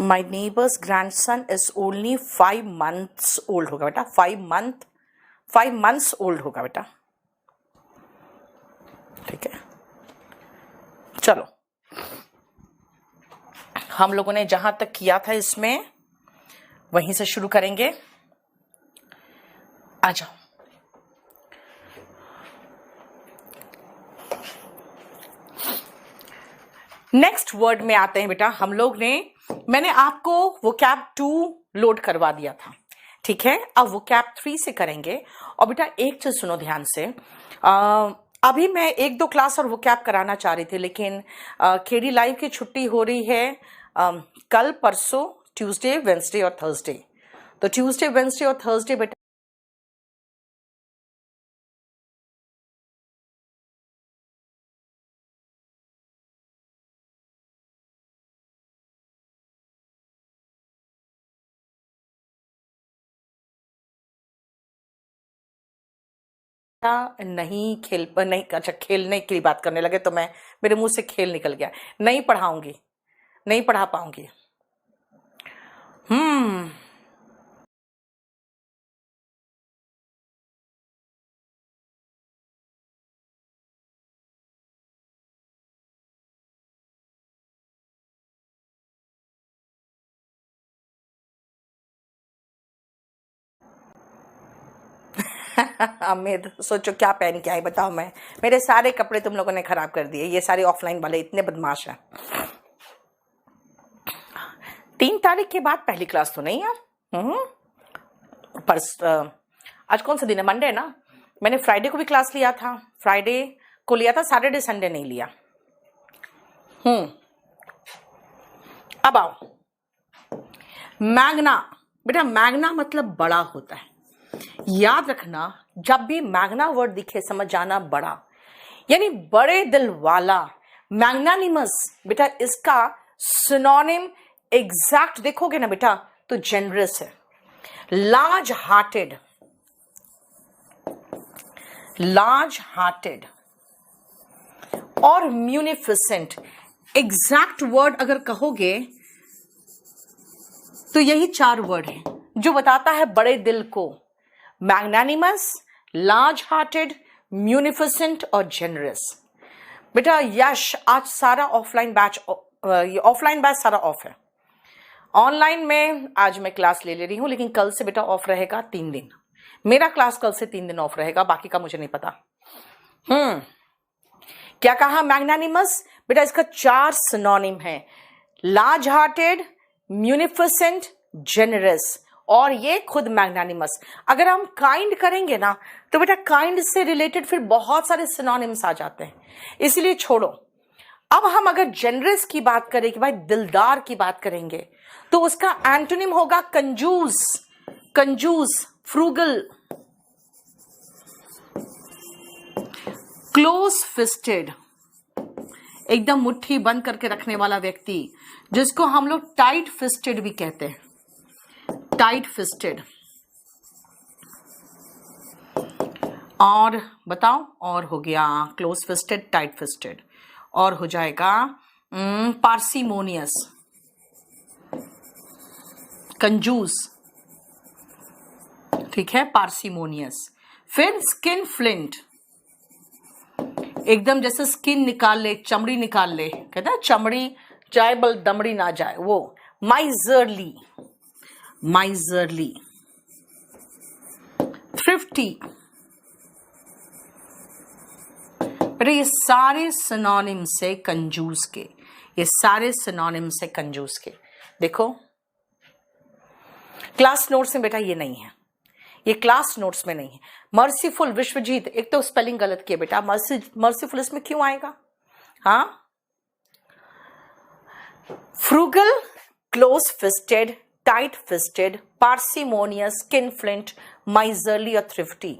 My neighbours grandson is only 5 months old होगा बेटा, 5 months old होगा बेटा। ठीक है, चलो हम लोगों ने जहां तक किया था इसमें वहीं से शुरू करेंगे। आ जाओ। नेक्स्ट वर्ड में आते हैं बेटा। हम लोग ने, मैंने आपको वोकैब 2 लोड करवा दिया था, ठीक है। अब वोकैब 3 से करेंगे। और बेटा एक चीज सुनो ध्यान से, अभी मैं 1-2 क्लास और वोकैब कराना चाह रही थी, लेकिन केडी लाइव की छुट्टी हो रही है कल, परसों, ट्यूसडे, वेंसडे और थर्सडे। तो ट्यूसडे, वेंसडे और थर्सडे बेटा नहीं, अच्छा खेलने की बात करने लगे तो मैं, मेरे मुंह से खेल निकल गया। नहीं पढ़ाऊंगी, नहीं पढ़ा पाऊंगी। अमित सोचो क्या पहन के आई बताओ। मैं, मेरे सारे कपड़े तुम लोगों ने खराब कर दिए। ये सारे ऑफलाइन वाले इतने बदमाश हैं। 3 तारीख के बाद पहली क्लास तो नहीं है। पर आज कौन सा दिन है? मंडे है ना। मैंने फ्राइडे को भी क्लास लिया था, फ्राइडे को लिया था, सैटरडे संडे नहीं लिया। अब आओ, मैग्ना बेटा, मैग्ना मतलब बड़ा होता है। याद रखना, जब भी मैग्ना वर्ड दिखे समझ जाना बड़ा, यानी बड़े दिल वाला। मैग्नानिमस बेटा इसका सिनोनिम एग्जैक्ट देखोगे ना बेटा तो जेनरस है। लार्ज हार्टेड, लार्ज हार्टेड और म्यूनिफिसेंट, एग्जैक्ट वर्ड अगर कहोगे तो यही 4 वर्ड है जो बताता है बड़े दिल को। मैग्नानिमस, लार्ज हार्टेड, म्यूनिफिसेंट और जेनरस। बेटा यश, आज सारा ऑफलाइन बैच सारा ऑफ है। ऑनलाइन में आज मैं क्लास ले रही हूं, लेकिन कल से बेटा ऑफ रहेगा 3 दिन। मेरा क्लास कल से 3 दिन ऑफ रहेगा, बाकी का मुझे नहीं पता। क्या कहा? मैग्नानिमस बेटा इसका 4 सिनोनिम है, लार्ज हार्टेड, म्यूनिफिसेंट, जेनरस और ये खुद मैग्नानिमस। अगर हम काइंड करेंगे ना तो बेटा काइंड से रिलेटेड फिर बहुत सारे सिनोनिम्स आ जाते हैं, इसलिए छोड़ो। अब हम अगर जेनरस की बात करें कि भाई दिलदार की बात करेंगे तो उसका एंटोनिम होगा कंजूस, कंजूस, फ्रूगल, क्लोज फिस्टेड, एकदम मुट्ठी बंद करके रखने वाला व्यक्ति, जिसको हम लोग टाइट फिस्टेड भी कहते हैं। Tight fisted. और बताओ, और हो गया क्लोज फिस्टेड, टाइट फिस्टेड, और हो जाएगा पार्सिमोनियस, कंजूस, ठीक है, पार्सिमोनियस। फिर स्किन फ्लिंट, एकदम जैसे स्किन निकाल ले, चमड़ी निकाल ले, कहता है चमड़ी जाए बल दमड़ी ना जाए, वो माइजरली, माइजरली। थ्रिफ्टी, पर ये सारे सिनोनिम से कंजूस के, ये सारे सिनोनिम से कंजूस के। देखो क्लास नोट्स में बेटा ये नहीं है, ये क्लास नोट्स में नहीं है। मर्सीफुल, विश्वजीत, एक तो स्पेलिंग गलत किया बेटा, मर्सीफुल इसमें क्यों आएगा? हाँ, frugal, close fisted, tight fisted, parsimonious, skin flint, miserly और थ्रिफ्टी।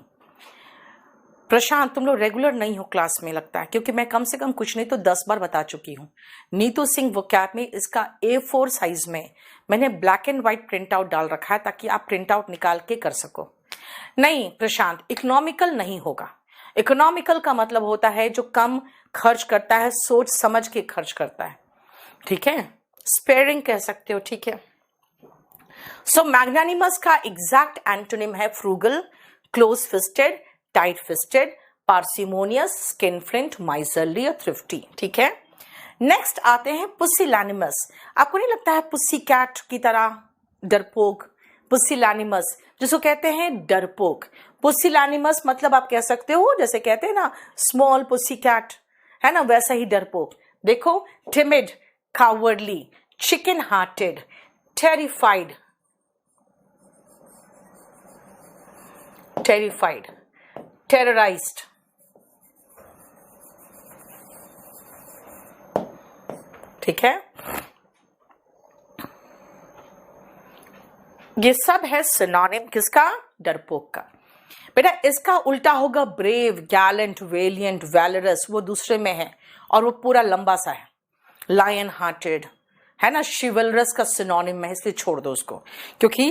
प्रशांत तुम लोग रेगुलर नहीं हो क्लास में लगता है, क्योंकि मैं कम से कम कुछ नहीं तो 10 बार बता चुकी हूं। नीतू सिंह वोकैब में इसका A4 साइज में मैंने black and white print out डाल रखा है ताकि आप प्रिंट आउट निकाल के कर सको। नहीं प्रशांत, इकोनॉमिकल नहीं होगा। इकोनॉमिकल का मतलब होता है जो कम खर्च करता है, सोच समझ के खर्च करता है, ठीक है, स्पेयरिंग कह सकते हो, ठीक है। सो मैग्नानिमस का एग्जैक्ट एंटोनिम है frugal, close fisted, tight fisted, parsimonious, skinflint, miserly और थ्रिफ्टी, ठीक है। नेक्स्ट आते हैं पुसिलैनिमस। आपको नहीं लगता है पुसी कैट की तरह डरपोक? पुसिलैनिमस जिसको कहते हैं डरपोक। पुसिलैनिमस मतलब आप कह सकते हो जैसे कहते हैं ना स्मॉल पुसी कैट, है ना, वैसा ही डरपोक। देखो, timid, cowardly, chicken hearted, terrified, terrorized, ठीक है। ये सब है सिनोनिम किसका? डरपोक का। बेटा इसका उल्टा होगा ब्रेव, गैलेंट, वेलियंट, वैलरस, वो दूसरे में है और वो पूरा लंबा सा है। लायन हार्टेड, है ना, शिवलरस का सिनोनिम है, इसलिए छोड़ दो उसको, क्योंकि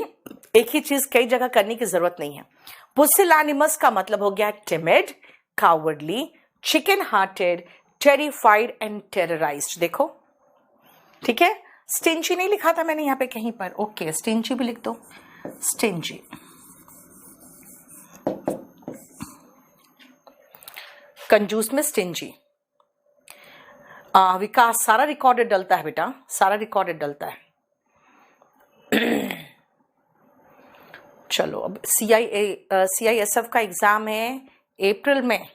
एक ही चीज कई जगह करने की जरूरत नहीं है। पुसिलैनिमस का मतलब हो गया timid, cowardly, chicken hearted, terrified and terrorized. देखो, ठीक है। स्टिंजी नहीं लिखा था मैंने यहाँ पे कहीं पर, ओके, स्टिंजी भी लिख दो। स्टिंजी, कंजूस में स्टिंजी। विकास, सारा रिकॉर्डेड डलता है बेटा, सारा रिकॉर्डेड डलता है। चलो अब CISF का एग्जाम है अप्रैल में।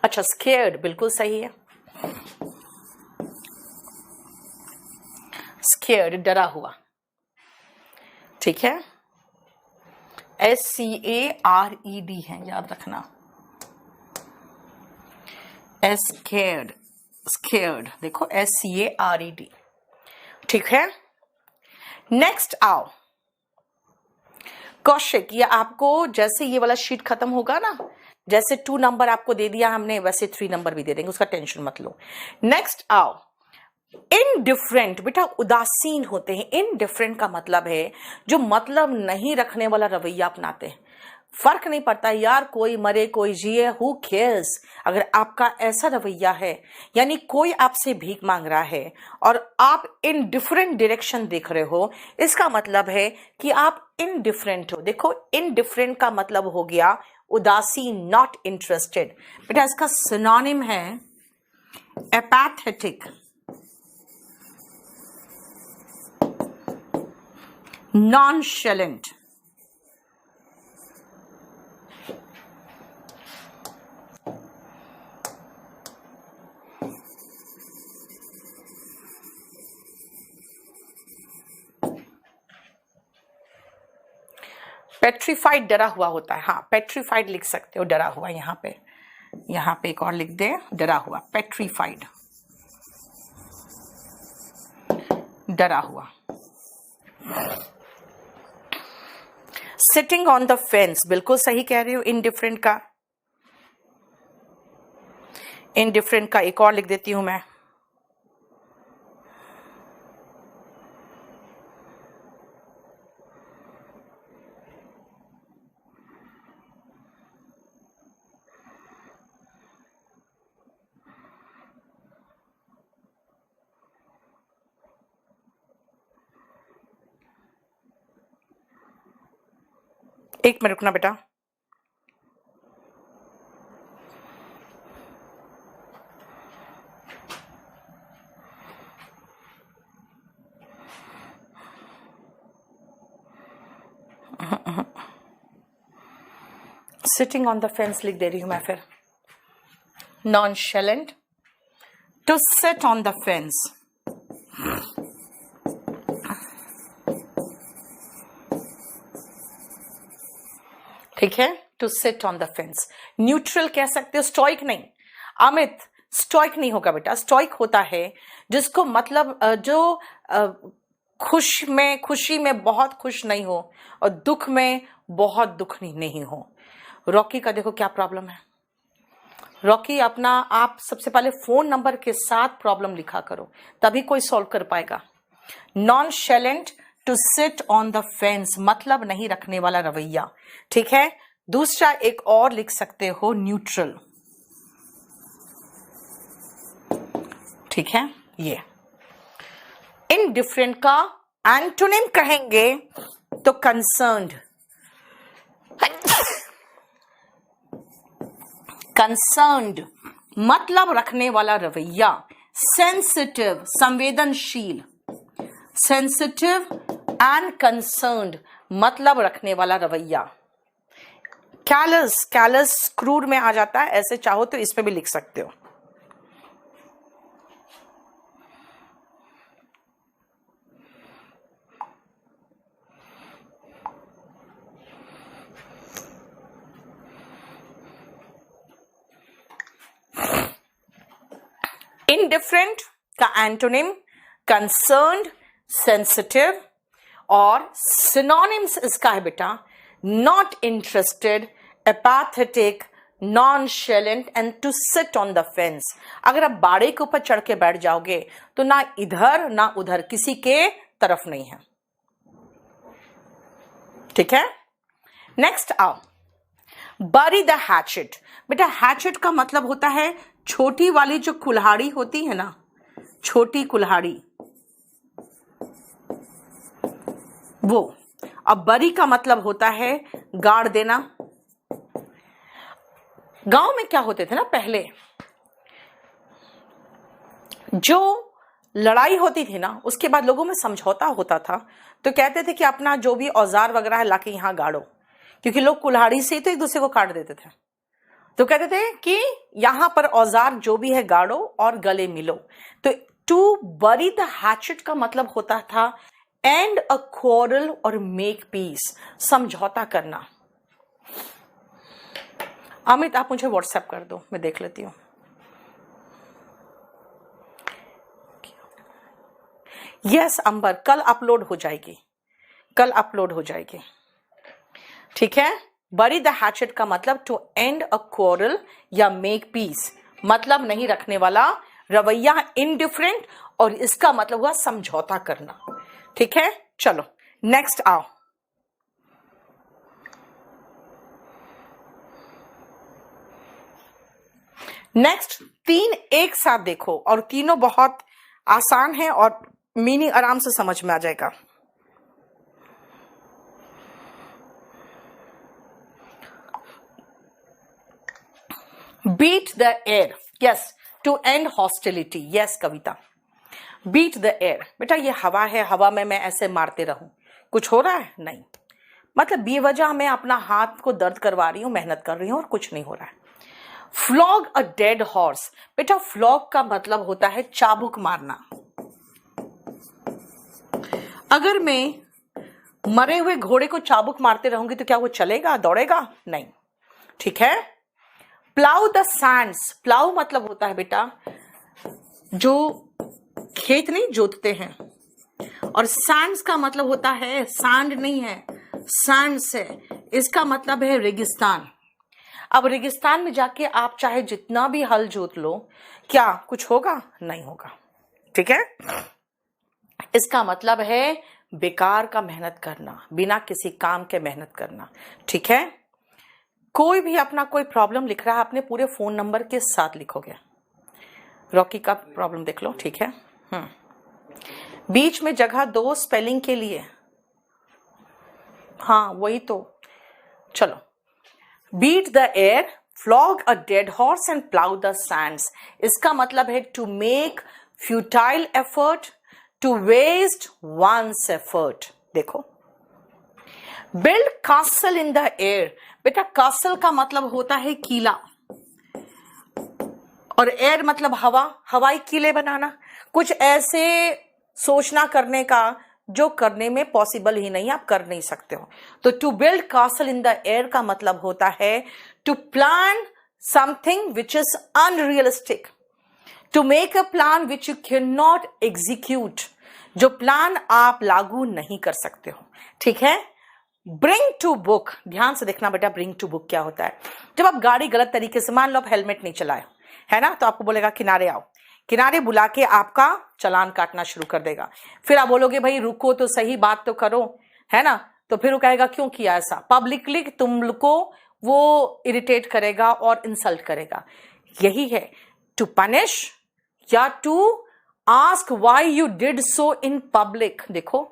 अच्छा, स्केयर्ड बिल्कुल सही है, स्केयर्ड डरा हुआ, ठीक है। SCARED है, याद रखना, स्केयर्ड, स्केयर्ड, देखो SCARED, ठीक है। नेक्स्ट आओ कौशिक, ये आपको जैसे ये वाला शीट खत्म होगा ना, जैसे 2 नंबर आपको दे दिया हमने, वैसे 3 नंबर भी दे देंगे, उसका टेंशन मत लो। नेक्स्ट आओ इनडिफरेंट। बेटा उदासीन होते हैं, इनडिफरेंट का मतलब है जो मतलब नहीं रखने वाला रवैया अपनाते हैं। फर्क नहीं पड़ता यार, कोई मरे कोई जिए, हु केयर्स। अगर आपका ऐसा रवैया है, यानी कोई आपसे भीख मांग रहा है और आप इनडिफरेंट डायरेक्शन देख रहे हो, इसका मतलब है कि आप इनडिफरेंट हो। देखो, इनडिफरेंट का मतलब हो गया उदासीन, नॉट इंटरेस्टेड। बेटा इसका सिनोनिम है एपैथेटिक, नॉनशैलेंट, पेट्रीफाइड डरा हुआ होता है। हाँ, पेट्रीफाइड लिख सकते हो, डरा हुआ। यहाँ पे एक और लिख दे, डरा हुआ, पेट्रीफाइड, डरा हुआ। सिटिंग ऑन द फेंस, बिल्कुल सही कह रही हो। इनडिफरेंट का एक और लिख देती हूं मैं, एक मिनट रुकना बेटा। सिटिंग ऑन द फेंस लिख दे रही हूं मैं फिर। Nonchalant, to sit on the fence, ठीक है, to sit on the fence. Neutral कह सकते हो, स्टोइक नहीं। अमित, स्टोइक नहीं होगा बेटा। स्टोइक होता है जिसको मतलब जो खुशी में बहुत खुश नहीं हो और दुख में बहुत दुख नहीं हो। रॉकी का देखो क्या प्रॉब्लम है। रॉकी अपना आप सबसे पहले फोन नंबर के साथ प्रॉब्लम लिखा करो, तभी कोई सॉल्व कर पाएगा। Nonchalant, to sit on the fence, मतलब नहीं रखने वाला रवैया, ठीक है। दूसरा एक और लिख सकते हो, न्यूट्रल, ठीक है, ये इनडिफरेंट का एंटोनिम कहेंगे तो कंसर्न्ड। कंसर्न्ड मतलब रखने वाला रवैया, सेंसिटिव संवेदनशील, सेंसिटिव एंड कंसर्न्ड मतलब रखने वाला रवैया। कैलस, कैलस क्रूड में आ जाता है, ऐसे चाहो तो इसमें भी लिख सकते हो। इंडिफरेंट का एंटोनिम कंसर्न्ड, सेंसिटिव, और सिनोनिम्स इसका है बेटा not interested, apathetic, nonchalant and to sit on the fence. अगर आप बाड़े के ऊपर चढ़ के बैठ जाओगे तो ना इधर ना उधर, किसी के तरफ नहीं है। ठीक है, नेक्स्ट आओ, बरी द हैचेट। बेटा हैचेट का मतलब होता है छोटी वाली जो कुल्हाड़ी होती है ना, छोटी कुल्हाड़ी, वो। अब बरी का मतलब होता है गाड़ देना। गांव में क्या होते थे ना पहले, जो लड़ाई होती थी ना उसके बाद लोगों में समझौता होता था, तो कहते थे कि अपना जो भी औजार वगैरह है लाके यहां गाड़ो, क्योंकि लोग कुल्हाड़ी से ही तो एक दूसरे को काट देते थे। तो कहते थे कि यहां पर औजार जो भी है गाड़ो और गले मिलो। तो टू बरी द हैचेट का मतलब होता था एंड अ क्वारल और मेक पीस, समझौता करना। अमित आप मुझे व्हाट्सएप कर दो, मैं देख लेती हूं। यस अंबर, कल अपलोड हो जाएगी, कल अपलोड हो जाएगी। ठीक है, बरी द हैचेट का मतलब टू एंड अ क्वारल या मेक पीस, मतलब नहीं रखने वाला रवैया, इनडिफरेंट, और इसका मतलब हुआ समझौता करना। ठीक है, चलो नेक्स्ट आओ। नेक्स्ट तीन एक साथ देखो, और तीनों बहुत आसान है और मीनिंग आराम से समझ में आ जाएगा। Beat the air, yes, to and hostility. Yes Kavita, beat the air. बेटा ये हवा है, हवा में मैं ऐसे मारते रहूं, कुछ हो रहा है? नहीं, मतलब बेवजह मैं अपना हाथ को दर्द करवा रही हूं, मेहनत कर रही हूं और कुछ नहीं हो रहा है। Flog a dead horse. बेटा फ्लॉग का मतलब होता है चाबुक मारना। अगर मैं मरे हुए घोड़े को चाबुक मारते रहूंगी तो क्या वो चलेगा, दौड़ेगा? नहीं। ठीक है, प्लाउ द सैंड्स। प्लाउ मतलब होता है बेटा जो खेत नहीं जोतते हैं, और सैंड्स का मतलब होता है सैंड नहीं है, सैंड्स है, इसका मतलब है रेगिस्तान। अब रेगिस्तान में जाके आप चाहे जितना भी हल जोत लो, क्या कुछ होगा? नहीं होगा। ठीक है, इसका मतलब है बेकार का मेहनत करना, बिना किसी काम के मेहनत करना। ठीक है, कोई भी अपना कोई प्रॉब्लम लिख रहा है, अपने पूरे फोन नंबर के साथ लिखोगे। रॉकी का प्रॉब्लम देख लो। ठीक है, बीच में जगह दो स्पेलिंग के लिए, हाँ वही तो। चलो, beat the air, flog a dead horse and plough the sands, इसका मतलब है to make futile effort, to waste one's effort. देखो, build castle in the air. बेटा कासल का मतलब होता है किला, और एयर मतलब हवा, हवाई किले बनाना, कुछ ऐसे सोचना करने का जो करने में पॉसिबल ही नहीं, आप कर नहीं सकते हो। तो to build castle in the air का मतलब होता है to plan something which is unrealistic, to make a plan which you can not execute, जो प्लान आप लागू नहीं कर सकते हो। ठीक है, ब्रिंग टू बुक, ध्यान से देखना बेटा, ब्रिंग टू बुक क्या होता है। जब आप गाड़ी गलत तरीके से, मान लो आप हेलमेट नहीं चलाए है ना, तो आपको बोलेगा किनारे आओ, किनारे बुला के आपका चालान काटना शुरू कर देगा। फिर आप बोलोगे भाई रुको तो सही, बात तो करो, है ना, तो फिर वो कहेगा क्यों किया ऐसा, पब्लिकली तुमको वो इरिटेट करेगा और इंसल्ट करेगा। यही है टू पनिश या to ask why you did so in public, देखो,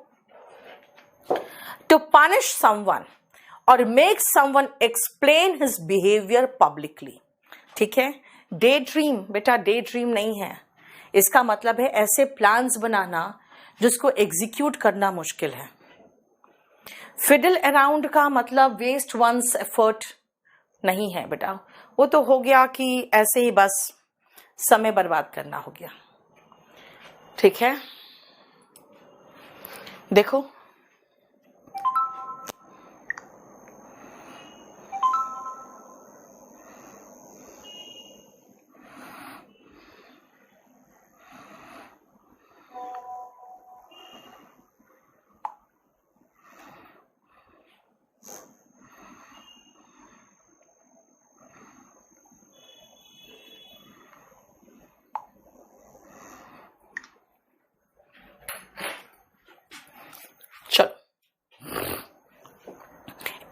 टू पनिश समवन और make someone explain his behaviour publicly. ठीक है, डे ड्रीम, बेटा डे ड्रीम नहीं है, इसका मतलब है ऐसे प्लान्स बनाना जिसको एग्जीक्यूट करना मुश्किल है। फिडल अराउंड का मतलब वेस्ट वंस एफर्ट नहीं है बेटा, वो तो हो गया कि ऐसे ही बस समय बर्बाद करना हो गया। ठीक है, देखो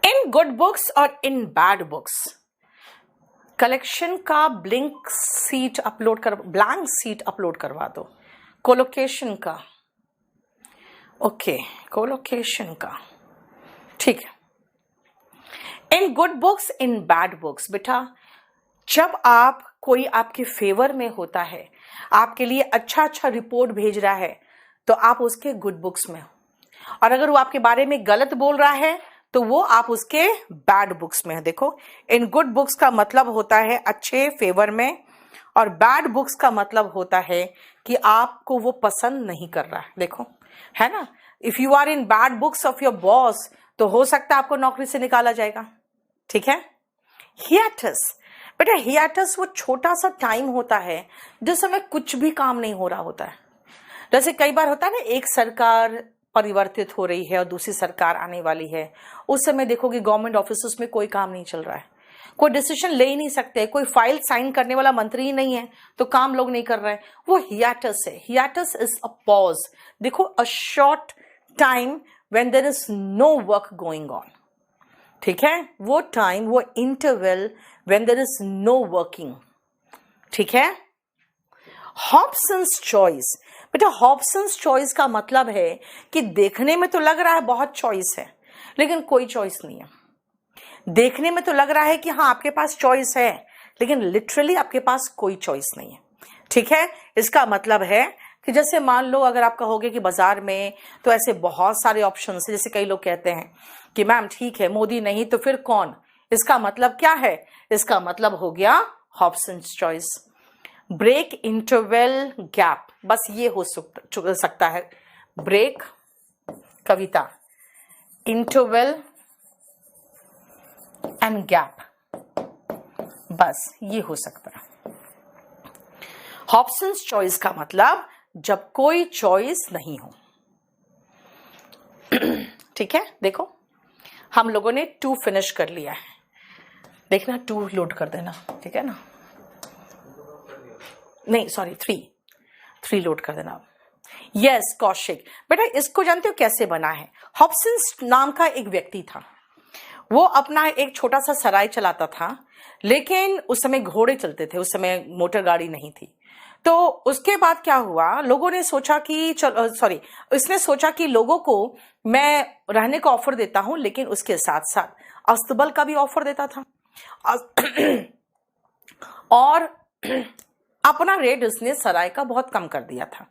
इन गुड बुक्स और इन बैड बुक्स, कलेक्शन का ब्लैंक सीट अपलोड करवा दो, कोलोकेशन का, ओके कोलोकेशन का, ठीक है। In good books in bad books, बेटा जब आप कोई आपके फेवर में होता है, आपके लिए अच्छा अच्छा रिपोर्ट भेज रहा है, तो आप उसके गुड बुक्स में हो, और अगर वो आपके बारे में गलत बोल रहा है तो वो आप उसके बैड बुक्स में है। देखो, इन गुड बुक्स का मतलब होता है अच्छे फेवर में, और बैड बुक्स का मतलब होता है कि आपको वो पसंद नहीं कर रहा है। देखो, है ना, if you are in bad books of your boss तो हो सकता है आपको नौकरी से निकाला जाएगा। ठीक है, हियाटस, बेटा हियाटस वो छोटा सा टाइम होता है जिस समय कुछ भी काम नहीं हो रहा होता है। जैसे कई बार होता है ना, एक सरकार परिवर्तित हो रही है और दूसरी सरकार आने वाली है, उस समय देखो कि गवर्नमेंट ऑफिस में कोई काम नहीं चल रहा है, कोई डिसीजन ले ही नहीं सकते, कोई फाइल साइन करने वाला मंत्री ही नहीं है, तो काम लोग नहीं कर रहे हैं, वो हियाटस है। हियाटस इज अ पॉज, देखो a short time when there is no work going on. ठीक है, वो टाइम, वो interval when there is no working. ठीक है, हॉब्सन्स चॉइस, बेटा हॉब्सन्स चॉइस का मतलब है कि देखने में तो लग रहा है बहुत चॉइस है, लेकिन कोई चॉइस नहीं है। देखने में तो लग रहा है कि हाँ आपके पास चॉइस है, लेकिन लिटरली आपके पास कोई चॉइस नहीं है। ठीक है, इसका मतलब है कि जैसे मान लो अगर आप कहोगे कि बाजार में तो ऐसे बहुत सारे ऑप्शन है, जैसे कई लोग कहते हैं कि मैम ठीक है मोदी नहीं तो फिर कौन, इसका मतलब क्या है, इसका मतलब हो गया Hobson's choice. Break, interval, gap, बस ये हो सकता है। Break Kavita, interval and gap, बस ये हो सकता है। हॉब्सन्स चॉइस का मतलब जब कोई चॉइस नहीं हो। ठीक है, देखो हम लोगों ने 2 फिनिश कर लिया है, देखना 2 लोड कर देना, ठीक है ना, नहीं सॉरी 3 लोड कर देना। यस कौशिक, बेटा इसको जानते हो कैसे बना है? हॉब्सन्स नाम का एक व्यक्ति था, वो अपना एक छोटा सा सराय चलाता था, लेकिन उस समय घोड़े चलते थे, उस समय मोटर गाड़ी नहीं थी। तो उसके बाद क्या हुआ, लोगों ने सोचा कि इसने सोचा कि लोगों को मैं रहने का ऑफर देता हूं, लेकिन उसके साथ साथ अस्तबल का भी ऑफर देता था और अपना रेट उसने सराय का बहुत कम कर दिया था।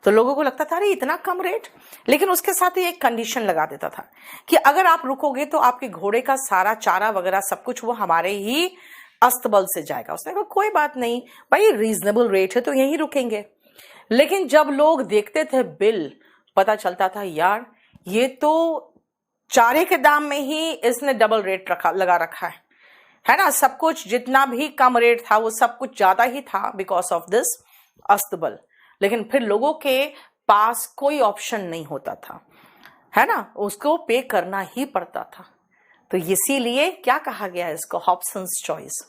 तो लोगों को लगता था अरे इतना कम रेट, लेकिन उसके साथ ही एक कंडीशन लगा देता था कि अगर आप रुकोगे तो आपके घोड़े का सारा चारा वगैरह सब कुछ वो हमारे ही अस्तबल से जाएगा। उसने कहा कोई बात नहीं भाई, रीजनेबल रेट है तो यहीं रुकेंगे। लेकिन जब लोग देखते थे बिल, पता चलता था यार ये तो चारे के दाम में ही इसने डबल रेट लगा रखा है ना, सब कुछ जितना भी कम रेट था वो सब कुछ ज्यादा ही था बिकॉज ऑफ दिस अस्तबल। लेकिन फिर लोगों के पास कोई ऑप्शन नहीं होता था, है ना, उसको पे करना ही पड़ता था। तो इसीलिए क्या कहा गया है इसको, हॉब्सन्स चॉइस।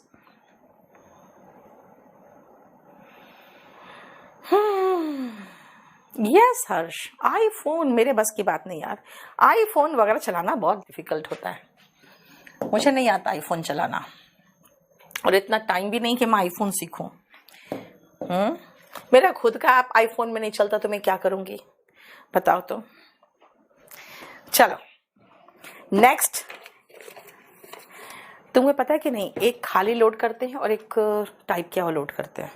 यस हर्ष, आईफोन मेरे बस की बात नहीं यार, आईफोन वगैरह चलाना बहुत डिफिकल्ट होता है, मुझे नहीं आता आईफोन चलाना, और इतना टाइम भी नहीं कि मैं आईफोन सीखूं। मेरा खुद का ऐप आईफोन में नहीं चलता तो मैं क्या करूंगी बताओ तो। चलो नेक्स्ट, तुम्हें पता है कि नहीं, एक खाली लोड करते हैं और एक टाइप किया हुआ लोड करते हैं।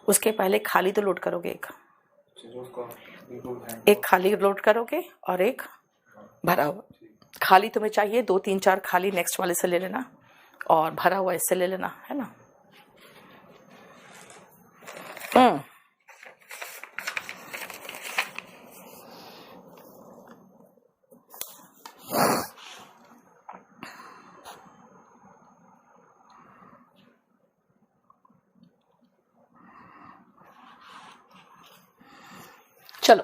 उसके पहले खाली तो लोड करोगे, एक खाली लोड करोगे और एक भरा हुआ। खाली तुम्हें चाहिए 2 3 4 खाली नेक्स्ट वाले से ले लेना और भरा हुआ इससे ले लेना, है ना। चलो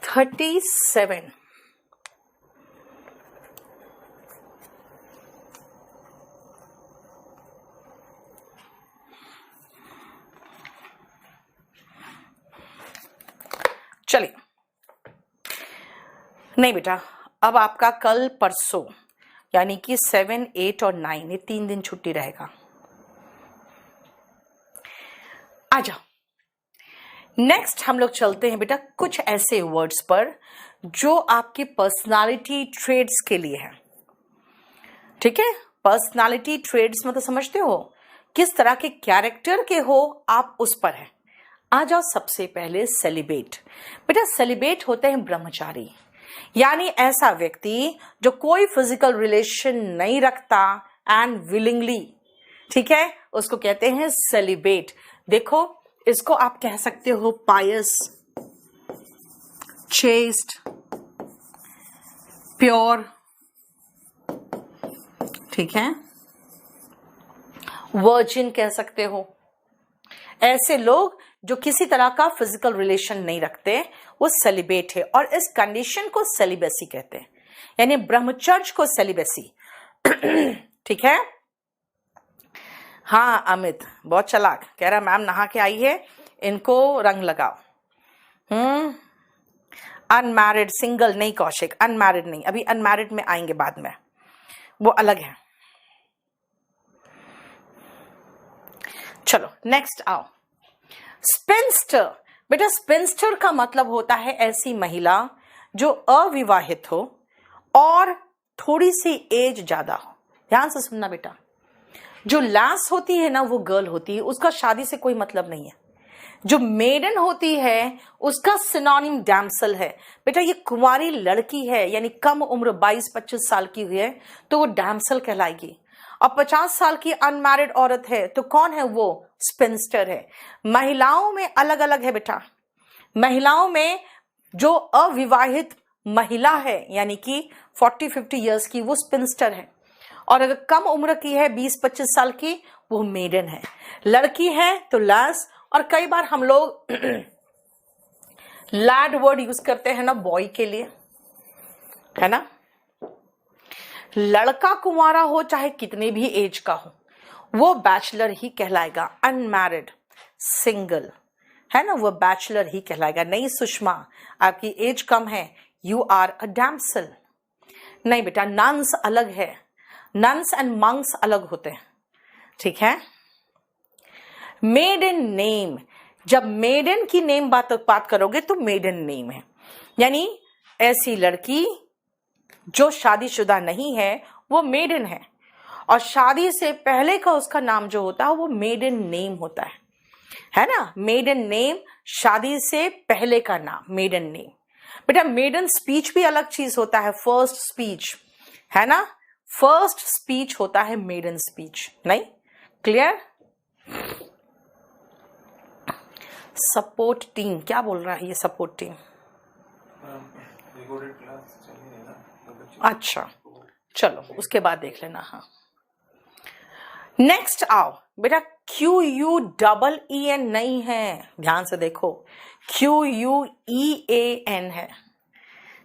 37 चलिए, नहीं बेटा, अब आपका कल परसों यानी कि 7 8 और 9 ये 3 दिन छुट्टी रहेगा। आ जाओ नेक्स्ट हम लोग चलते हैं बेटा कुछ ऐसे वर्ड्स पर जो आपकी पर्सनालिटी ट्रेड्स के लिए है। ठीक है, पर्सनालिटी ट्रेड्स मतलब समझते हो किस तरह के कैरेक्टर के हो आप, उस पर है। आ जाओ सबसे पहले सेलिब्रेट। बेटा सेलिब्रेट होते हैं ब्रह्मचारी, यानी ऐसा व्यक्ति जो कोई फिजिकल रिलेशन नहीं रखता एंड विलिंगली, ठीक है, उसको कहते हैं सेलिब्रेट। देखो इसको आप कह सकते हो पायस, चेस्ट, प्योर, ठीक है, वर्जिन कह सकते हो। ऐसे लोग जो किसी तरह का फिजिकल रिलेशन नहीं रखते वो सेलिब्रेट है, और इस कंडीशन को सेलिबेसी कहते हैं, यानी ब्रह्मचर्य को सेलिबेसी। ठीक है। हाँ अमित बहुत चालाक कह रहा, मैम नहा के आई है, इनको रंग लगाओ। अनमैरिड सिंगल नहीं कौशिक, अनमैरिड नहीं, अभी अनमैरिड में आएंगे बाद में, वो अलग है। चलो नेक्स्ट आओ, स्पिंस्टर। बेटा स्पिंस्टर का मतलब होता है ऐसी महिला जो अविवाहित हो और थोड़ी सी एज ज्यादा हो। ध्यान से सुनना बेटा, जो लास होती है ना वो गर्ल होती है, उसका शादी से कोई मतलब नहीं है। जो मेडन होती है उसका सिनोनिम डैम्सल है। बेटा ये कुंवारी लड़की है, यानी कम उम्र 22-25 साल की हुई है तो वो डैम्सल कहलाएगी, और 50 साल की अनमैरिड औरत है तो कौन है वो, स्पिंस्टर है। महिलाओं में अलग अलग है बेटा, महिलाओं में जो अविवाहित महिला है यानी कि 40-50 इयर्स की वो स्पिंस्टर है, और अगर कम उम्र की है 20-25 साल की वो मेडन है। लड़की है तो लास, और कई बार हम लोग लैड वर्ड यूज करते हैं ना बॉय के लिए, है ना। लड़का कुंवारा हो चाहे कितने भी एज का हो वो बैचलर ही कहलाएगा, अनमैरिड सिंगल है ना वो बैचलर ही कहलाएगा। नहीं सुषमा आपकी एज कम है, यू आर अ डैम्सल। नहीं बेटा नन्स अलग है, नन्स एंड मंक्स अलग होते हैं, ठीक है। मेडन नेम, जब मेडन की नेम बात करोगे तो मेडन नेम है, यानी ऐसी लड़की जो शादीशुदा नहीं है वो मेडन है, और शादी से पहले का उसका नाम जो होता है वो मेडन नेम होता है ना। मेडन नेम शादी से पहले का नाम मेडन नेम। बेटा मेडन स्पीच भी अलग चीज होता है, फर्स्ट स्पीच है ना, फर्स्ट स्पीच होता है मेडन स्पीच। नहीं क्लियर। सपोर्ट टीम क्या बोल रहा है ये सपोर्ट टीम, अच्छा चलो उसके बाद देख लेना। हाँ नेक्स्ट आओ बेटा, QUEEN नहीं है, ध्यान से देखो, QUEAN है,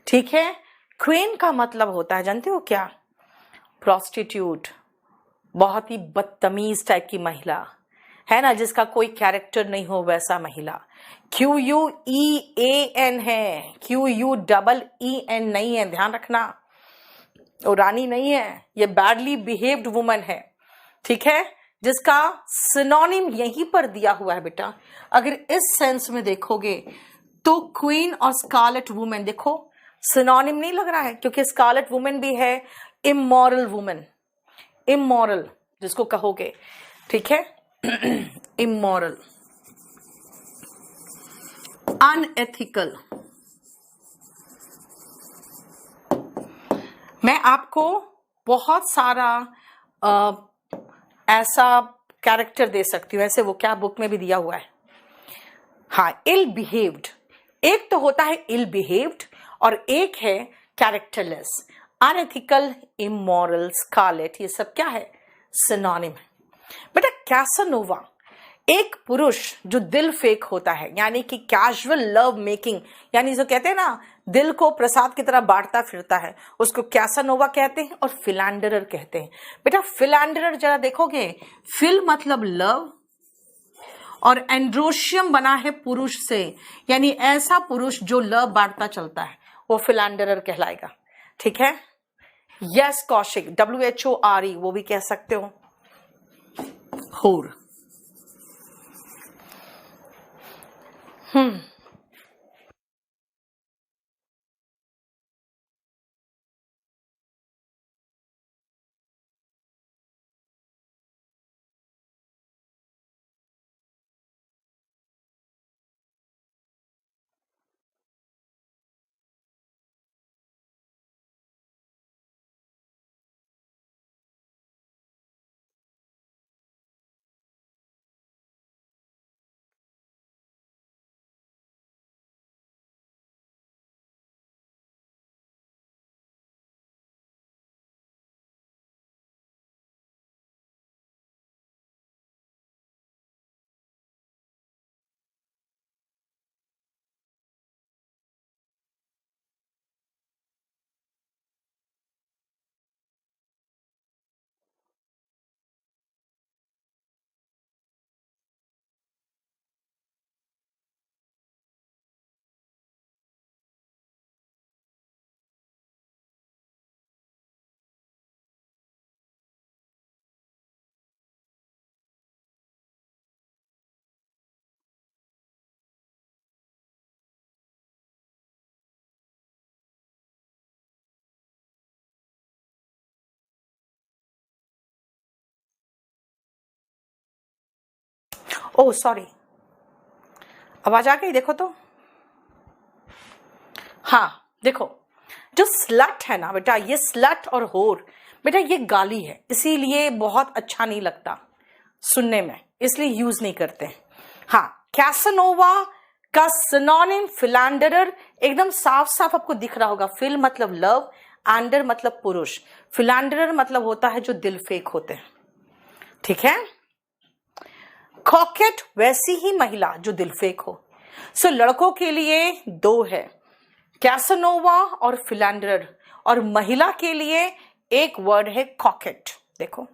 ठीक है। क्वीन का मतलब होता है जानते हो क्या, प्रोस्टिट्यूट, बहुत ही बदतमीज टाइप की महिला है ना, जिसका कोई कैरेक्टर नहीं हो वैसा महिला। QUEAN है, QUEEN नहीं है, ध्यान रखना। वो रानी नहीं है, ये बैडली बिहेव्ड वुमन है, ठीक है, जिसका सिनोनिम यहीं पर दिया हुआ है बेटा। अगर इस सेंस में देखोगे तो क्वीन और स्कारलेट वुमेन, देखो सिनोनिम नहीं लग रहा है, क्योंकि स्कारलेट वुमेन भी है इमोरल वुमेन, इमोरल जिसको कहोगे, ठीक है, इमोरल, अनएथिकल। मैं आपको बहुत सारा ऐसा कैरेक्टर दे सकती हूँ, ऐसे वो क्या बुक में भी दिया हुआ है। हाँ, इल बिहेव्ड, एक तो होता है इल बिहेव्ड और एक है कैरेक्टरलेस। अनएथिकल, इमोरल, स्कारलेट, ये सब क्या है, सिनोनिम है। बेटा कैसानोवा एक पुरुष जो दिल फेक होता है, यानी कि कैजुअल लव मेकिंग, यानी जो कहते हैं ना दिल को प्रसाद की तरह बांटता फिरता है, उसको कैसानोवा कहते हैं और फिलैंडरर कहते हैं। बेटा फिलैंडरर जरा देखोगे, फिल मतलब लव और एंड्रोशियम बना है पुरुष से, यानी ऐसा पुरुष जो लव बांटता चलता है, वो फिलैंडरर कहलाएगा। ठीक है, यस कौशिक, WHORE वो भी कह सकते हो, होर। ओह सॉरी, आवाज आ गई, देखो तो। हाँ देखो, जो स्लट है ना बेटा, ये स्लट और होर बेटा ये गाली है, इसीलिए बहुत अच्छा नहीं लगता सुनने में, इसलिए यूज नहीं करते। हाँ, कैसानोवा का सिनोनिम फिलैंडरर एकदम साफ साफ आपको दिख रहा होगा। फिल मतलब लव, एंडर मतलब पुरुष, फिलैंडरर मतलब होता है जो दिल फेक होते हैं। ठीक है, कॉकेट वैसी ही महिला जो दिल फेक हो। सो लड़कों के लिए दो है, कैसानोवा और फिलैंडरर, और महिला के लिए एक वर्ड है कॉकेट। देखो